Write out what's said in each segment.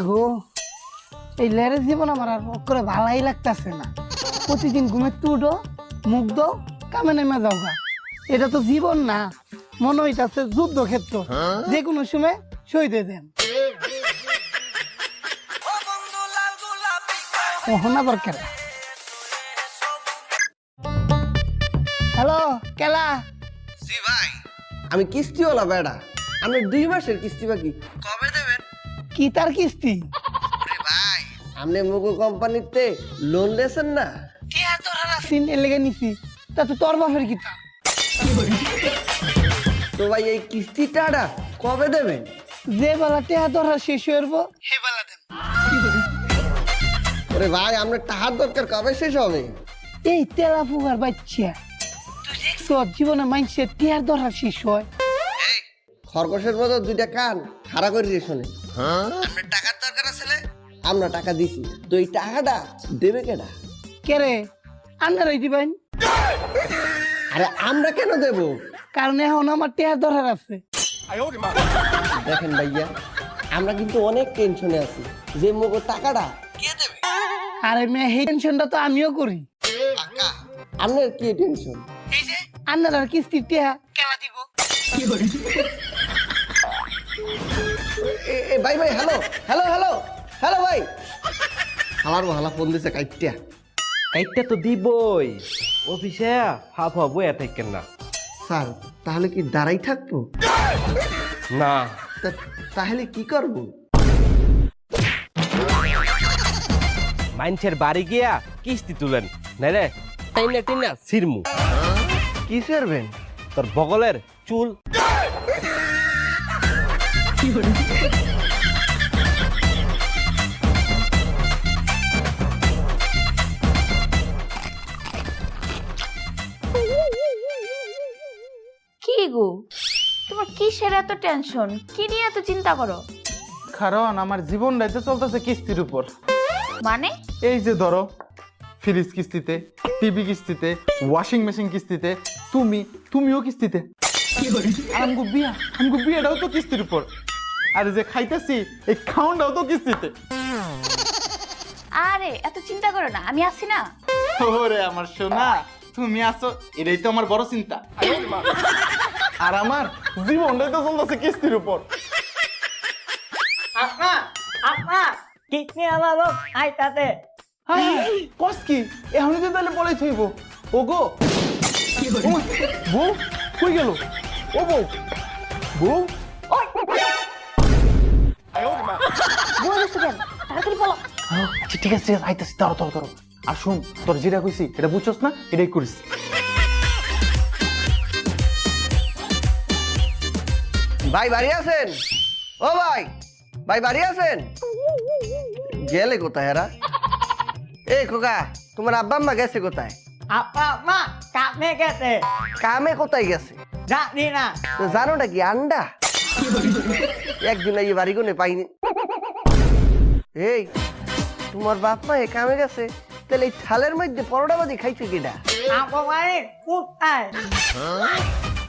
গো এই লেরের জীবন আমার আর করে ভালাই লাগতেছে না। প্রতিদিন ঘুমের তুটো মুখ দাও কামে নেমে যাও গা। এটা তো জীবন না, মনে হইতাছে যুদ্ধক্ষেত্র, যে কোনো সময় শহীদ হয়ে দেন। আবার কেলা। হ্যালো কেলা। জি ভাই, আমি কিস্তিওয়ালা বেড়া। আপনি 2 মাসের কিস্তি বাকি কবে দেবেন? কি তার কিস্তি? আরে ভাই, আপনি মুগো কোম্পানিতে লোন লেছেন না? লেগে নিছি, তা তো তোর বাপের কিতা। তো ভাই এই কিস্তিটা কবে দেবেন? যে বেলা টেহা ধরা শেষ হইব সে বেলা দেন। আরে ভাই, আপনার টাকার দরকার কবে শেষ হবে? এই তেলা ফুগার বাচ্চা, তুই দেখছ জীবনে মানুষের টেহার ধরা শেষ হয়? এই খরগোশের মতো 2টা কান খাড়া করে দিয়ে শোনে। আপনার টাকার দরকার আছে? আমরা টাকা দিছি, তো এই টাকাটা দেবে কেডা? কে রে? আপনারাই দিবেন। আরে আমরা কেন দেব? কারণ এখন আমার টেহার ধরার আছে। দেখেন ভাইয়া, আমরা কিন্তু অনেক টেনশনে আছি যে মুগো টাকাটা কে দেবে। আরে মেয়ে এই টেনশনটা তো আমিও করি। আপনার কি টেনশন? এই যে আপনারা কিস্তি টেহা কেলা দিব। ভাই ভাই, হ্যালো হ্যালো হ্যালো হ্যালো ভাই, আমার ভালা ফোন দিছে কাইটটা। কাইটটা তো দিবই, অফিসে হাফ হাফ বইয়া থাকেন না। স্যার, তাহলে কি দাঁড়াই থাকবো? না, তাহলে কি করবো? মানুষের বাড়ি গিয়া কিস্তি তুলেন, নাই রে টাইনা টাইনা সিরমু। কি করবেন? তোর বগলের চুল। কি গো, তোমার কিসের এত টেনশন? কি নিয়ে এত চিন্তা করো? কারণ আমার জীবনটাই তো চলতেছে কিস্তির উপর। মানে? এই যে ধরো, ফ্রিজ কিস্তিতে, টিভি কিস্তিতে, ওয়াশিং মেশিন কিস্তিতে, তুমিও কিস্তিতে। আর আমগো বিয়াটাও তো কিস্তির উপর। আর যে খাইতেছি এই খাওয়াটাও তো কিস্তিতে। আরে এত চিন্তা করো না, আমি আছি না। ওরে আমার সোনা, তুমি আছো, এটাই তো আমার বড় চিন্তা। আর আমার জীবনটাই তো চলতেছে কিস্তির উপর। কিডনি আমারও আইতাতে। কস কি এখনই তো তাহলে বলেই থইব। ও গো বউ কই গেল? ও বউ, বউ তাড়াতাড়ি বলো। আচ্ছা ঠিক আছে আইতাছি, ধরো। আর শুন, তোর যেটা কইছি এটা বুঝছস না, এটাই করিস। ভাই বাড়ি আছেন? ও ভাই, ভাই বাড়ি আছেন? গেলে কোথায় এরা? এই খোকা, তোমার আব্বা আম্মা গেছে কোথায়? আপা মা কামে গেছে। কামে কোথায় গেছে? জানি না। তো জানো নাকি আন্ডা? একদিন এই বাড়ি কোনে পাইনি। এই তোমার বাপ মা এ কামে গেছে, তাহলে এই থালের মধ্যে পরোটা বাদি খাইছো কিনা? আপকারে কুত্তায়।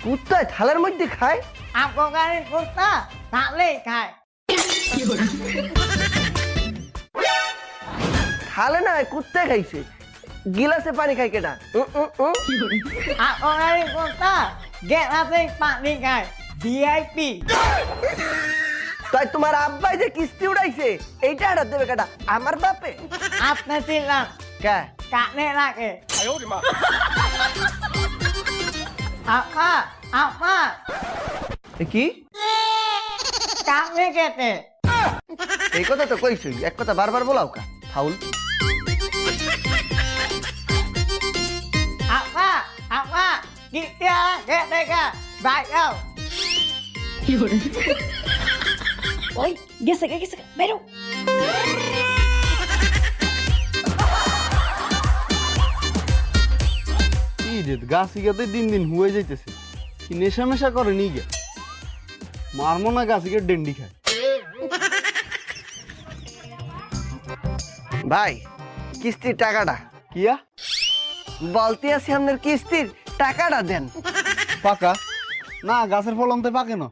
কুত্তায় থালের মধ্যে খায়? আপকারে কুত্তা তাহলেই খায়। থালে না, কুত্তায় খাইছে। গিলাসে পানি খায় কেনা? আপকারে কুত্তা গেলাতে পানি খায়। ভিআইপি। তাই তোমার আব্বাই যে কিস্তি উড়াইছে এইটা হারা দেবে কেটা? আমার বাপে? আপনি ছিলাম কে? কানে রাখে। আপা আপা কি কামে গেছে। এই কথা তো কইছই, এক কথা বারবার বলাও কা ফাউল। আপা আপা কিতিয়া গেছে গা বাইরাও। ওই গেছে বেরো। গাছি গাতে দিন দিন হয়ে যাইতেছে, কি নেশা মেশা করে নি গে? মারমো না গাছিকে ডেন্ডি খায়। ভাই কিস্তির টাকাটা কিয়া বলতে আছি, আপনার কিস্তির টাকাটা দেন। পাকা না, গাছের ফলন তো পাকে না।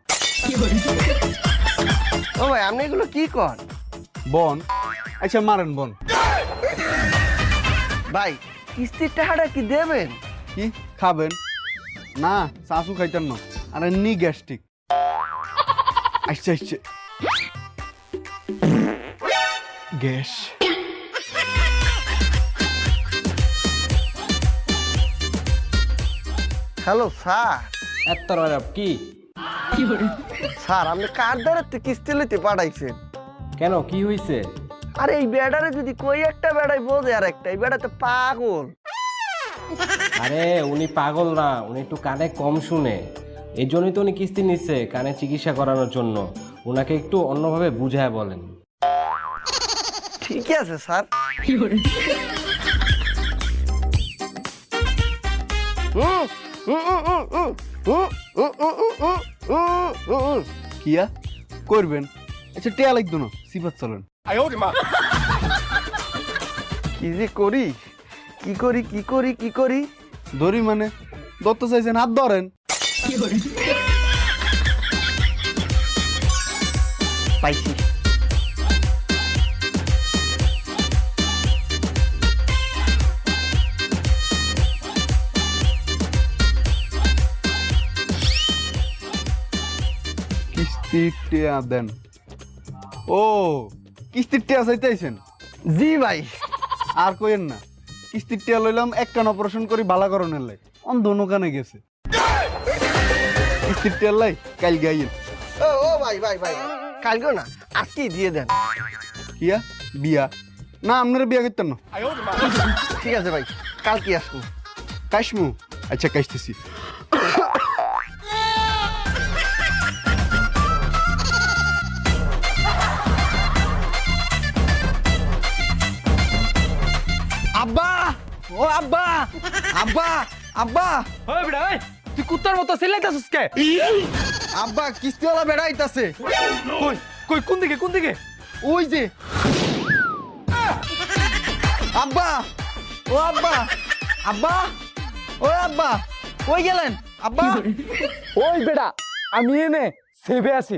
ও ভাই, আপনি এগুলো কি কর? বন আচ্ছা মারেন বন। ভাই কিস্তির টাকাটা কি দেবেন? কি খাবেন? না শাশু খাইতেন না, আরে নি গ্যাস্ট্রিক। আচ্ছা আচ্ছা গ্যাস। Hello sir. এত রাব কি? স্যার আপনি কার দ্বারা কিস্তি লইতে পাঠাইছেন? কেন কি হইছে? আরে এই বেড়ারে যদি কই একটা বেড়াই বোঝে আর একটা, এই বেড়া তো পাগল। আরে উনি পাগল না, উনি একটু কানে কম শুনে, এই জন্যই তো উনি কিস্তি নিচ্ছে কানে চিকিৎসা করানোর জন্য। ওনাকে একটু অন্যভাবে বুঝায় বলেন। ঠিক আছে স্যার। কিয়া করবেন? আচ্ছা টেয়া লাগতো না, সিফাত চলেন। কি যে করি, কি করি, কি করি, কি করি? ধরি মানে দত্ত চাইছেন, হাত ধরেন। পাইছি। কিস্তির টেয়া দেন। ও কিস্তির টেয়া চাইতেছেন? জি ভাই। আর কইেন না, কিস্তির টেয়া লইলাম এক কান অপারেশন করি ভালো করণের লাই, অন্ধ কানে গেছে। কিস্তির টেয়ার লাই কাল গাইয়েন। ও ও ভাই ভাই ভাই, কালকে না আজকেই দিয়ে দেন। কিয়া বিয়া? না আপনারা বিয়া করতেন না। ঠিক আছে ভাই, কালকে আসবো। কাশমু? আচ্ছা কাশতেছি। আব্বা, ও আব্বা, আব্বা, আব্বা, ওই বেটা ওই, তুই কুত্তার মতো চিল্লাইতাছিস কে? আব্বা কিস্তিওয়ালা বেড়াইতাছে। কই কই কোন দিকে কোন দিকে? ওই যে। আব্বা, ও আব্বা, আব্বা, ও আব্বা, কই গেলেন আব্বা? ওই বেটা আমি এনে সেভে আছি।